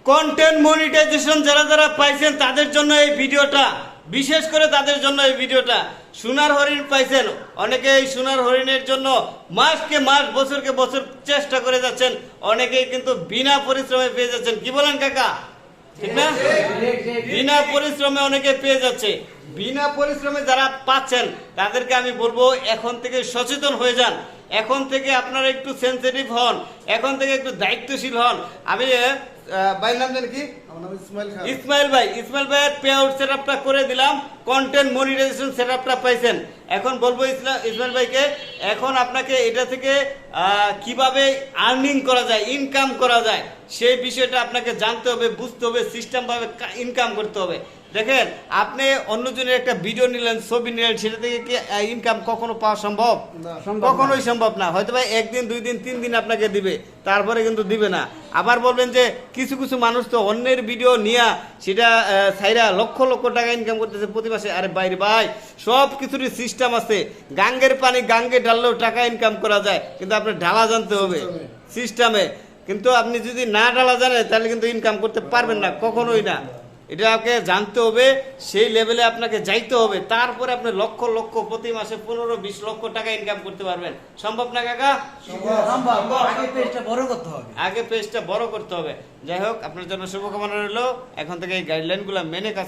Content monetization যারা যারা পাইছেন তাদের জন্য এই ভিডিওটা, বিশেষ করে তাদের জন্য এই ভিডিওটা। সোনার হরিণ পাইছেন অনেকে, এই সোনার হরিণের জন্য মাসকে মাস বছরকে বছর চেষ্টা করে যাচ্ছেন, অনেকেই কিন্তু বিনা পরিশ্রমে পেয়ে যাচ্ছেন। কি বলেন কাকা, ঠিক না? বিনা পরিশ্রমে অনেকে পেয়ে যাচ্ছে। বিনা পরিশ্রমে যারা পাচ্ছেন তাদেরকে আমি বলবো এখন থেকে সচেতন হয়ে যান, এখন থেকে আপনারা একটু সেন্সিটিভ হন, এখন থেকে একটু দায়িত্বশীল হন। আমি ভাইয়ের নাম জানি কি, ইসমাইল ভাই, ইসমাইল ভাইয়ের পে আউট সেটআপটা করে দিলাম, কন্টেন্ট মনিটাইজেশন সেটআপটা পাইছেন। এখন বলবো ইসমাইল ভাইকে, এখন আপনাকে এটা থেকে কিভাবে আর্নিং করা যায়, ইনকাম করা যায়, সেই বিষয়টা আপনাকে জানতে হবে, বুঝতে হবে, সিস্টেম ভাবে ইনকাম করতে হবে। দেখেন, আপনি অন্যজনের একটা ভিডিও নিলেন, ছবি নিলেন, সেটা থেকে কি ইনকাম কখনো পাওয়া সম্ভব? কখনোই সম্ভব না। হয়তো ভাই একদিন, 2 দিন, 3 দিন আপনাকে দিবে, তারপরে কিন্তু দিবে না। আবার বলবেন যে কিছু কিছু মানুষ তো অন্যের ভিডিও নিয়ে সেটা ছাইরা লক্ষ লক্ষ টাকা ইনকাম করতেছে প্রতি মাসে। আরে বাইরে ভাই, সব কিছুরই সিস্টেম আছে। গাঙ্গের পানি গাঙ্গে ঢাললেও টাকা ইনকাম করা যায়, কিন্তু আপনার ঢালা জানতে হবে সিস্টেমে। কিন্তু আপনি যদি না ঢালা জানেন তাহলে কিন্তু ইনকাম করতে পারবেন না, কখনোই না। এটাকে জানতে হবে, সেই লেভেলে আপনাকে যাইতে হবে, তারপরে আপনি লক্ষ লক্ষ প্রতি মাসে 15-20 লক্ষ টাকা ইনকাম করতে পারবেন। সম্ভব না কাকা? আগে পেজটা বড় করতে হবে, আগে পেজটা বড় করতে হবে। যাই হোক, আপনার জন্য শুভকামনা রইল। এখন থেকে এই গাইডলাইনগুলো মেনে কাজ